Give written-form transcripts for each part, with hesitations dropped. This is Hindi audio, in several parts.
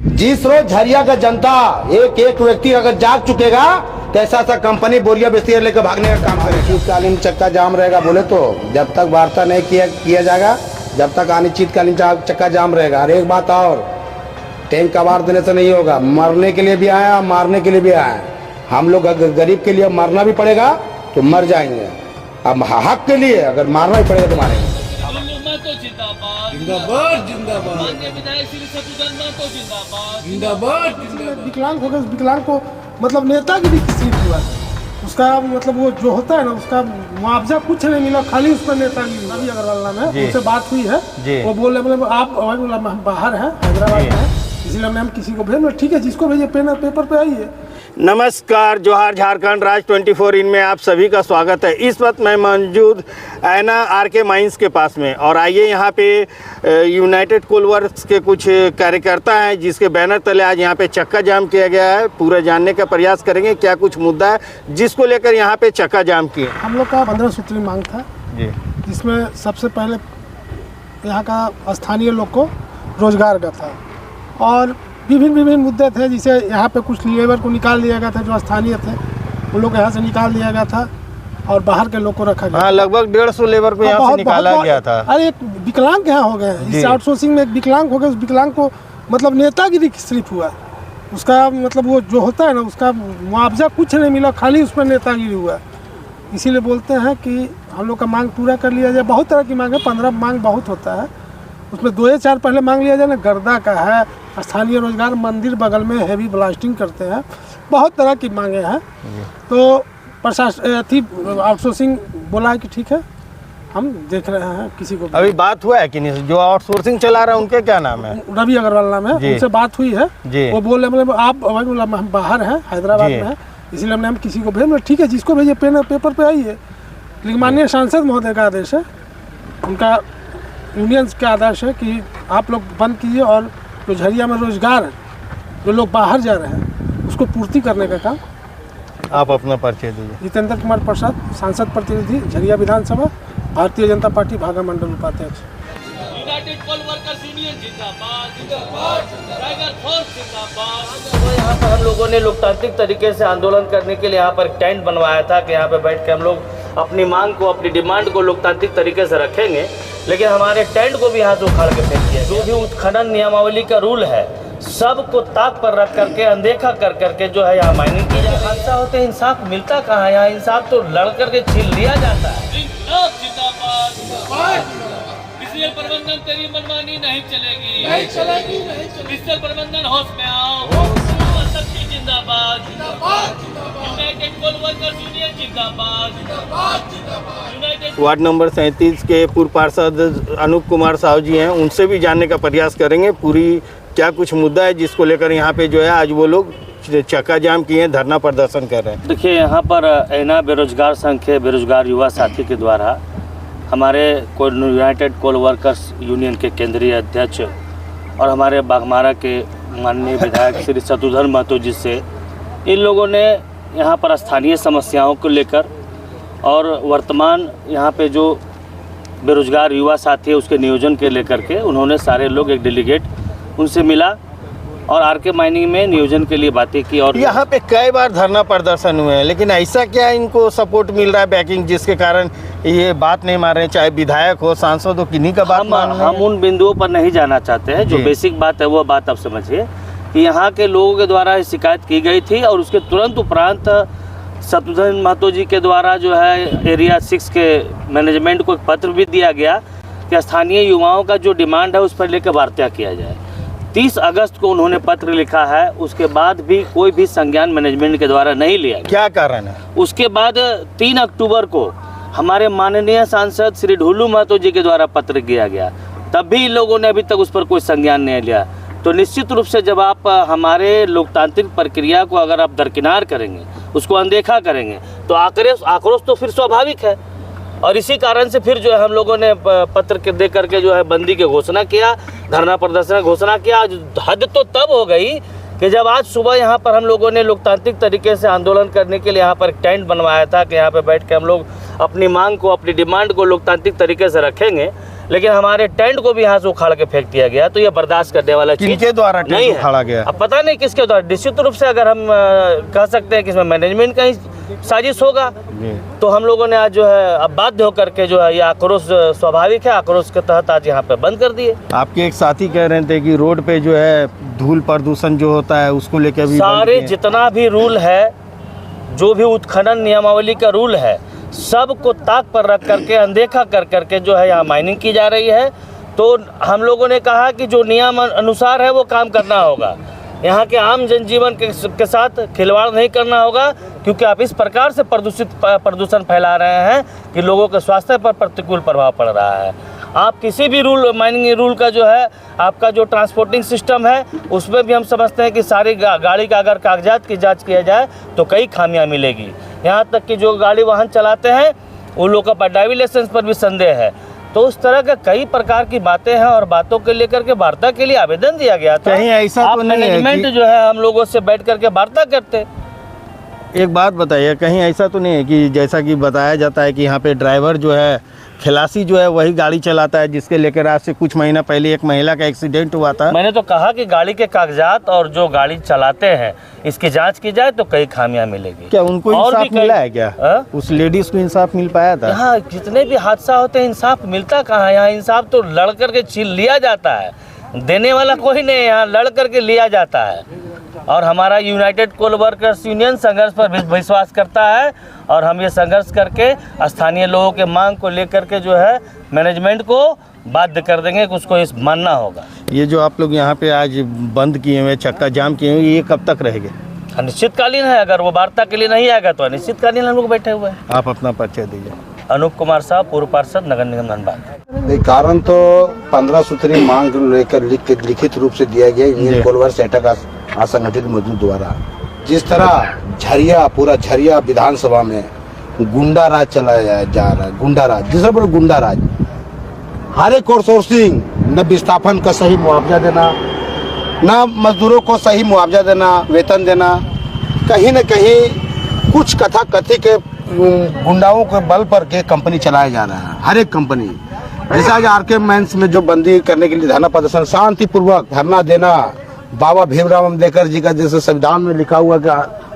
जिस रोज झरिया का जनता एक एक व्यक्ति अगर जाग चुकेगा तो ऐसा कंपनी बोरिया बेचती लेकर भागने का काम करे। शीतकालीन चक्का जाम रहेगा बोले तो जब तक वार्ता नहीं किया जाएगा, जब तक अनिश्चितकालीन चक्का जाम रहेगा। और एक बात और, टैंक का वार देने से नहीं होगा, मरने के लिए भी आया, मारने के लिए भी आया। हम लोग गरीब के लिए मरना भी पड़ेगा तो मर जाएंगे, अब हक के लिए अगर मारना ही पड़ेगा तो मारेंगे। जिंदाबाद जिंदाबाद जिंदाबाद। विकलांग हो गए, विकलांग को मतलब नेतागिरी किसी हुआ, उसका मतलब वो जो होता है ना उसका मुआवजा कुछ नहीं मिला, खाली उस पर नेतागिरी। रवि अग्रवाल नाम है, उनसे बात हुई है, वो बोले मतलब आप हम बाहर हैं, हैदराबाद में हैं, इसलिए हमने हम किसी को भेज, ठीक है जिसको भेजिए पेपर पे आइए। नमस्कार, जोहार झारखंड राज 24 इन में आप सभी का स्वागत है। इस वक्त मैं मौजूद ऐना आरके माइंस के पास में, और आइए यहाँ पे यूनाइटेड कोल वर्क्स के कुछ कार्यकर्ता हैं जिसके बैनर तले आज यहाँ पे चक्का जाम किया गया है। पूरा जानने का प्रयास करेंगे क्या कुछ मुद्दा है जिसको लेकर यहाँ पे चक्का जाम किए। हम लोग का 15 सूत्री मांग था जी, जिसमें सबसे पहले यहाँ का स्थानीय लोग को रोजगार का था, और विभिन्न मुद्दे थे, जिसे यहाँ पे कुछ लेबर को निकाल दिया गया था, जो स्थानीय थे उन लोग यहाँ से निकाल दिया गया था और बाहर के लोग को रखा गया। हाँ, लगभग 150 लेबर को यहाँ से निकाला गया था। अरे एक विकलांग यहाँ हो गए, इस आउटसोर्सिंग में एक विकलांग हो गए, उस विकलांग को मतलब नेतागिरी सिर्फ हुआ, उसका मतलब वो जो होता है ना उसका मुआवजा कुछ नहीं मिला, खाली उस पर नेतागिरी हुआ। इसीलिए बोलते हैं कि हम लोग का मांग पूरा कर लिया जाए। बहुत तरह की मांग है, 15 मांग बहुत होता है, उसमें 2 या 4 पहले मांग लिया जाए ना। गर्दा का है, स्थानीय रोजगार, मंदिर बगल में हैवी ब्लास्टिंग करते हैं, बहुत तरह की मांगे हैं। तो प्रशासन आउटसोर्सिंग बोला है कि ठीक है हम देख रहे हैं किसी को। अभी बात हुआ है कि नहीं, जो आउटसोर्सिंग चला रहा है उनके क्या नाम है? रवि अग्रवाल नाम है, उनसे बात हुई है, वो बोले मतलब आप हम बाहर हैं, हैदराबाद में हैं, इसलिए हमने हम किसी को भेज, ठीक है जिसको भेजिए पेपर पे आइए। लेकिन माननीय सांसद महोदय का आदेश है, उनका यूनियंस का आदेश है कि आप लोग बंद कीजिए, और जो झरिया में रोजगार है, जो लोग बाहर जा रहे हैं उसको पूर्ति करने का काम। आप अपना परिचय दीजिए। जितेंद्र कुमार प्रसाद, सांसद प्रतिनिधि, झरिया विधानसभा, भारतीय जनता पार्टी भागा मंडल उपाध्यक्ष। यूनाइटेड कोल वर्कर्स यूनियन जिंदाबाद, जिंदाबाद, टाइगर फोर्स जिंदाबाद। तो यहाँ पर हम लोगों ने लोकतांत्रिक तरीके से आंदोलन करने के लिए यहाँ पर टेंट बनवाया था कि यहाँ पर बैठ के हम लोग अपनी मांग को, अपनी डिमांड को लोकतांत्रिक तरीके से रखेंगे। लेकिन हमारे टेंट को भी यहाँ से उखाड़ के फेंक दिया। जो भी उत्खनन नियमावली का रूल है सबको ताक पर रख करके, अनदेखा कर करके जो है यहाँ माइनिंग की जाए। हादसा होते इंसाफ मिलता कहाँ है? यहाँ इंसाफ तो लड़ करके छीन लिया जाता है। डिजिटल प्रबंधन तेरी मनमानी नहीं चलेगी, नहीं चलेगी, नहीं चलेगी। डिजिटल प्रबंधन होश में आओ, शक्ति जिंदाबाद, यूनाइटेड कोल वर्कर्स यूनियन जिंदाबाद, जिंदाबाद। वार्ड नंबर 37 के पूर्व पार्षद अनूप कुमार साहू जी हैं, उनसे भी जानने का प्रयास करेंगे पूरी क्या कुछ मुद्दा है जिसको लेकर यहाँ पे जो है आज वो लोग चक्का जाम किए, धरना प्रदर्शन कर रहे हैं। देखिए, यहाँ पर ऐना बेरोजगार संघ के बेरोजगार युवा साथी के द्वारा हमारे यूनाइटेड कोल वर्कर्स यूनियन के केंद्रीय अध्यक्ष और हमारे बाघमारा के माननीय विधायक श्री शत्रुधन महतो जी से इन लोगों ने यहाँ पर स्थानीय समस्याओं को लेकर और वर्तमान यहाँ पे जो बेरोजगार युवा साथी है उसके नियोजन के लेकर के उन्होंने सारे लोग एक डेलीगेट उनसे मिला और आरके माइनिंग में नियोजन के लिए बातें की। और यहाँ पे कई बार धरना प्रदर्शन हुए हैं, लेकिन ऐसा क्या इनको सपोर्ट मिल रहा है, बैकिंग, जिसके कारण ये बात नहीं मान रहे हैं, चाहे विधायक हो, सांसद हो, किन्हीं का बात मान रहे हैं? हम उन बिंदुओं पर नहीं जाना चाहते हैं। जो बेसिक बात है वो बात आप समझिए कि यहाँ के लोगों के द्वारा शिकायत की गई थी और उसके तुरंत उपरांत शत्रुधन महतो जी के द्वारा जो है एरिया 6 के मैनेजमेंट को एक पत्र भी दिया गया कि स्थानीय युवाओं का जो डिमांड है उस पर लेकर वार्ता किया जाए। 30 अगस्त को उन्होंने पत्र लिखा है, उसके बाद भी कोई भी संज्ञान मैनेजमेंट के द्वारा नहीं लिया गया। क्या कारण है? उसके बाद 3 अक्टूबर को हमारे माननीय सांसद श्री ढुल्लू महतो जी के द्वारा पत्र किया गया, तब भी इन लोगों ने अभी तक उस पर कोई संज्ञान नहीं लिया। तो निश्चित रूप से जब आप हमारे लोकतांत्रिक प्रक्रिया को अगर आप दरकिनार करेंगे, उसको अनदेखा करेंगे, तो आक्रोश तो फिर स्वाभाविक है। और इसी कारण से फिर जो है हम लोगों ने पत्र के दे करके जो है बंदी की घोषणा किया, धरना प्रदर्शन घोषणा किया। हद तो तब हो गई कि जब आज सुबह यहाँ पर हम लोगों ने लोकतांत्रिक तरीके से आंदोलन करने के लिए यहाँ पर टेंट बनवाया था कि यहाँ पर बैठ के हम लोग अपनी मांग को, अपनी डिमांड को लोकतांत्रिक तरीके से रखेंगे। लेकिन हमारे टेंट को भी यहाँ से उखाड़ के फेंक दिया गया। तो ये बर्दाश्त करने वाला चीज किनके द्वारा टेंट नहीं है। उखाड़ा गया? अब पता नहीं किसके द्वारा, निश्चित रूप से अगर हम कह सकते हैं कि इसमें मैनेजमेंट का ही साजिश होगा। तो हम लोगों ने आज जो है अब बाध्य होकर के जो है ये आक्रोश, स्वाभाविक है, आक्रोश के तहत आज यहाँ पे बंद कर दिए। आपके एक साथी कह रहे थे कि रोड पे जो है धूल प्रदूषण जो होता है उसको लेकर भी सारे जितना भी रूल है, जो भी उत्खनन नियमावली का रूल है, सबको ताक पर रख करके, अनदेखा कर करके जो है यहाँ माइनिंग की जा रही है। तो हम लोगों ने कहा कि जो नियम अनुसार है वो काम करना होगा, यहाँ के आम जनजीवन के साथ खिलवाड़ नहीं करना होगा, क्योंकि आप इस प्रकार से प्रदूषण फैला रहे हैं कि लोगों के स्वास्थ्य पर प्रतिकूल प्रभाव पड़ रहा है। आप किसी भी रूल, माइनिंग रूल का जो है आपका जो ट्रांसपोर्टिंग सिस्टम है उसमें भी हम समझते हैं कि सारी गाड़ी का अगर कागजात की जांच किया जाए तो कई खामियां मिलेगी। यहाँ तक कि जो गाड़ी वाहन चलाते हैं उन लोगों का ड्राइविंग लाइसेंस पर भी संदेह है। तो उस तरह के कई प्रकार की बातें हैं और बातों को लेकर के वार्ता के लिए आवेदन दिया गया था। कहीं ऐसा तो नहीं है मैनेजमेंट कि जो है हम लोगों से बैठ करके वार्ता करते। एक बात बताइए, कहीं ऐसा तो नहीं है कि जैसा कि बताया जाता है कि यहाँ पे ड्राइवर जो है, खलासी जो है वही गाड़ी चलाता है, जिसके लेकर आज से कुछ महीना पहले एक महिला का एक्सीडेंट हुआ था। मैंने तो कहा कि गाड़ी के कागजात और जो गाड़ी चलाते हैं इसकी जांच की जाए तो कई खामियां मिलेगी। क्या उनको और भी इंसाफ मिला है क्या? उस लेडीज को इंसाफ मिल पाया था? यहाँ जितने भी हादसा होते हैं इंसाफ मिलता कहाँ है? यहाँ इंसाफ तो लड़ करके छीन लिया जाता है, देने वाला कोई नहीं, यहाँ लड़ करके लिया जाता है। और हमारा यूनाइटेड कोल वर्कर्स यूनियन संघर्ष पर विश्वास करता है और हम ये संघर्ष करके स्थानीय लोगों के मांग को लेकर के जो है मैनेजमेंट को बाध्य कर देंगे कि उसको इस मानना होगा। ये जो आप लोग यहाँ पे आज बंद किए हुए, चक्का जाम किए हुए, ये कब तक रहेंगे? अनिश्चितकालीन है, अगर वो वार्ता के लिए नहीं आएगा तो अनिश्चितकालीन हम लोग बैठे हुए हैं। आप अपना परिचय दीजिए। अनूप कुमार साहब, पूर्व पार्षद, नगर निगम धनबाद। नहीं, कारण तो 15 सूत्री मांग लेकर लिखित रूप से दिया गया यूनियन कोल वर्कर्स एटा का असंगठित मजदूर द्वारा। जिस तरह झरिया, पूरा झरिया विधानसभा में गुंडा राज चलाया जा रहा है, गुंडा राज, जिस तरह गुंडा राज, हर एक आउटसोर्सिंग, न विस्थापन का सही मुआवजा देना, न मजदूरों को सही मुआवजा देना, वेतन देना, कहीं न कहीं कुछ कथा कथी के गुंडाओं के बल पर के कंपनी चलाया जा रहा है। हर एक कंपनी, जैसे आज आरके माइंस में जो बंदी करने के लिए धरना प्रदर्शन, शांतिपूर्वक धरना देना, बाबा भीमराव अम्बेडकर जी का जैसे संविधान में लिखा हुआ कि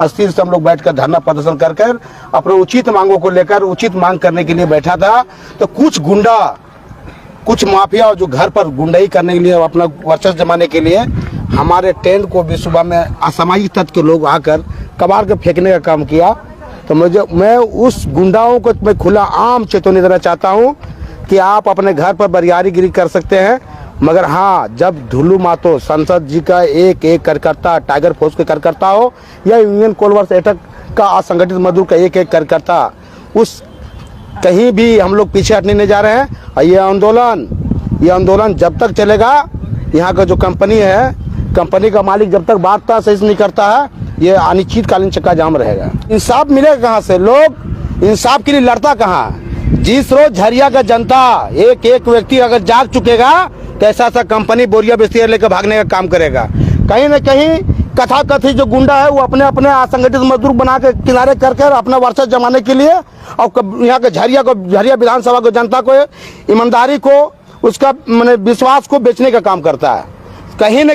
अस्थिर से हम लोग बैठकर धरना प्रदर्शन कर अपने उचित मांगों को लेकर उचित मांग करने के लिए बैठा था। तो कुछ गुंडा, कुछ माफिया जो घर पर गुंडाई करने के लिए, अपना वर्चस्व जमाने के लिए हमारे टेंट को भी सुबह में असामाजिक तत्व के लोग आकर कबाड़ के फेंकने का काम किया। तो मैं उस गुंडाओं को मैं खुला आम चेतावनी देना चाहता हूं कि आप अपने घर पर बरियारीगिरी कर सकते हैं, मगर हाँ, जब ढुल्लू मातो संसद जी का एक एक कार्यकर्ता, टाइगर फोर्स के कार्यकर्ता हो या यूनियन कोल वर्कर्स एटा का असंगठित मजदूर का एक एक कार्यकर्ता, उस कहीं भी हम लोग पीछे हटने नहीं जा रहे हैं। और ये आंदोलन जब तक चलेगा, यहाँ का जो कंपनी है, कंपनी का मालिक जब तक वार्ता सही नहीं करता है, ये अनिश्चितकालीन चक्का जाम रहेगा। इंसाफ मिलेगा कहाँ से? लोग इंसाफ के लिए लड़ता कहाँ? जिस रोज झरिया का जनता, एक एक व्यक्ति अगर जाग चुकेगा तो ऐसा कंपनी बोरिया बिस्तर लेकर भागने का काम करेगा। कहीं न कहीं कथा कथी जो गुंडा है वो अपने अपने असंगठित मजदूर बना के किनारे करके अपना वर्चस्व जमाने के लिए और यहाँ के झरिया विधानसभा को, जनता को, ईमानदारी को, उसका मैंने विश्वास को बेचने का काम करता है। कहीं न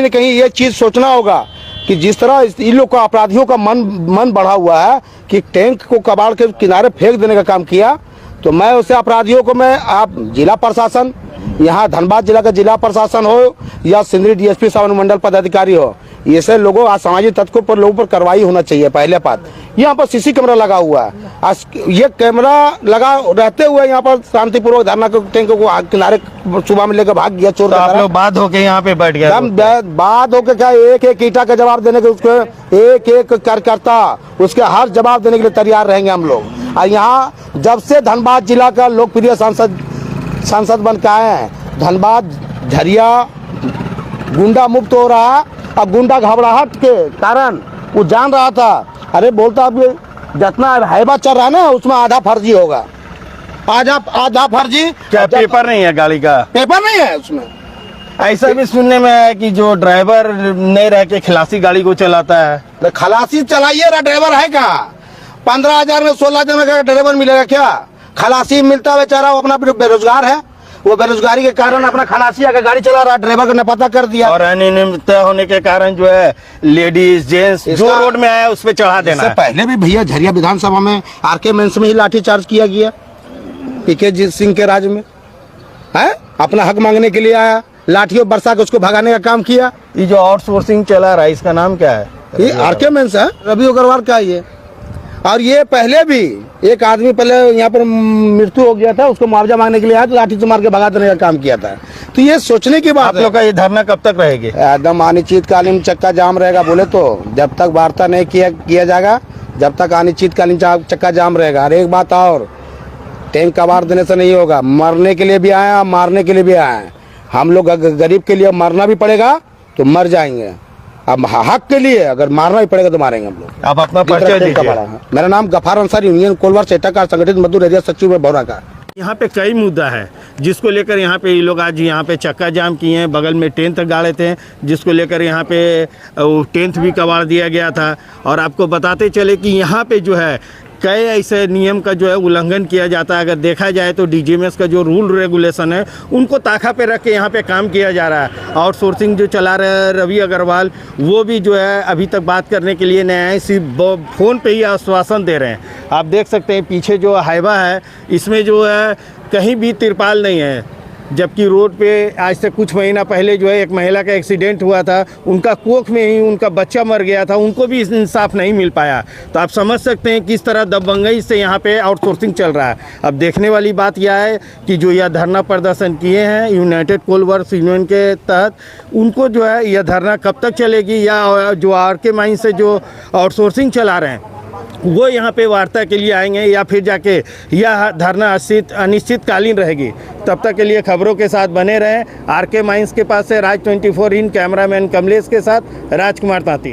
कहीं ये चीज़ सोचना होगा कि जिस तरह इन लोग का, अपराधियों का मन बढ़ा हुआ है कि टैंक को कबाड़ के किनारे फेंक देने का काम किया। तो मैं उसे अपराधियों को, मैं आप जिला प्रशासन, यहाँ धनबाद जिला का जिला प्रशासन हो या सिंदरी डीएसपी सावन मंडल पदाधिकारी हो, ऐसे लोगों, असामाजिक तत्वों पर लोगों पर कार्रवाई होना चाहिए। पहले बात, यहाँ पर सीसी कैमरा लगा हुआ है, ये कैमरा लगा रहते हुए यहाँ पर शांतिपूर्वक धरना के टैंक को किनारे सुबह में लेकर भाग गया चोर। आप लोग बात होके यहाँ पे बैठ गया? बात होके क्या, एक एक ईटा का जवाब देने के, उसको एक एक कार्यकर्ता उसके हर जवाब देने के लिए तैयार रहेंगे हम लोग। और यहाँ जब से धनबाद जिला का लोकप्रिय सांसद बन के आए हैं, धनबाद झरिया गुंडा मुक्त हो रहा है। अब गुंडा घबराहट के कारण वो जान रहा था, अरे बोलता अब जितना हैबा चल रहा है ना, उसमें आधा फर्जी होगा, आधा फर्जी। क्या पेपर नहीं है गाड़ी का? पेपर नहीं है उसमें। ऐसा भी सुनने में है कि जो ड्राइवर नहीं रह के खलासी गाड़ी को चलाता है। खलासी चलाइए रहा, ड्राइवर है कहाँ? 15,000 में 16,000 में ड्राइवर मिलेगा क्या? खलासी मिलता है बेचारा, वो अपना बेरोजगार है। वो बेरोजगारी के कारण अपना खलासिया का गाड़ी चला रहा, ड्राइवर को ने पता कर दिया। और अनियमितता होने के कारण जो है लेडीज जेंट्स जो इसका- रोड में आया उस पे चढ़ा देना इससे है। पहले भी भैया झरिया विधानसभा में आरके मेंस में ही लाठीचार्ज किया गया, पीके सिंह के राज में है, अपना हक मांगने के लिए आया, लाठियों बरसा के उसको भगाने का काम किया। ये जो आउटसोर्सिंग चला रहा है इसका नाम क्या है? ये आरके मेंस है, रवि अग्रवाल का ये। और ये पहले भी एक आदमी पहले यहाँ पर मृत्यु हो गया था, उसको मुआवजा मांगने के लिए आया तो लाठी से मार के भगा देने का काम किया था। तो ये सोचने की बात आप है। लोग का ये धरना कब तक रहेगी? एकदम अनिश्चितकालीन चक्का जाम रहेगा बोले तो, जब तक वार्ता नहीं किया जाएगा, जब तक अनिश्चितकालीन चक्का जाम रहेगा। और एक बात और, टैंक कबाड़ देने से नहीं होगा, मरने के लिए भी आए हैं, मारने के लिए भी आए हैं। हम लोग गरीब के लिए मरना भी पड़ेगा तो मर जाएंगे, अब हक के लिए अगर मारना भी पड़ेगा तो मारेंगे हम लोग। आप अपना परिचय दीजिए। मेरा नाम गफार अंसारी, यूनियन कोलवर चेटाकार संगठित मजदूर एरिया सचिव है भौरा का। यहाँ पे कई मुद्दा है जिसको लेकर यहाँ पे ये लोग आज यहाँ पे चक्का जाम किए हैं। बगल में टेंथ गाड़े थे जिसको लेकर यहाँ पे टेंथ भी कबाड़ दिया गया था। और आपको बताते चले कि यहाँ पे जो है कई ऐसे नियम का जो है उल्लंघन किया जाता है। अगर देखा जाए तो डीजीएमएस का जो रूल रेगुलेशन है उनको ताखा पे रख के यहाँ पे काम किया जा रहा है। आउटसोर्सिंग जो चला रहे हैं रवि अग्रवाल, वो भी जो है अभी तक बात करने के लिए नहीं आए, सिर्फ फ़ोन पे ही आश्वासन दे रहे हैं। आप देख सकते हैं पीछे जो हाईवा है इसमें जो है कहीं भी तिरपाल नहीं है, जबकि रोड पे आज से कुछ महीना पहले जो है एक महिला का एक्सीडेंट हुआ था, उनका कोख में ही उनका बच्चा मर गया था, उनको भी इंसाफ नहीं मिल पाया। तो आप समझ सकते हैं किस तरह दबंगई से यहाँ पे आउटसोर्सिंग चल रहा है। अब देखने वाली बात यह है कि जो यह धरना प्रदर्शन किए हैं यूनाइटेड कोल वर्क्स यूनियन के तहत, उनको जो है यह धरना कब तक चलेगी, या जो आरके माइंस से जो आउटसोर्सिंग चला रहे हैं वो यहाँ पे वार्ता के लिए आएंगे, या फिर जाके यह धरना अनिश्चितकालीन रहेगी। तब तक के लिए खबरों के साथ बने रहें। आरके माइंस के पास से राज 24 इन कैमरामैन कमलेश के साथ राजकुमार तांती।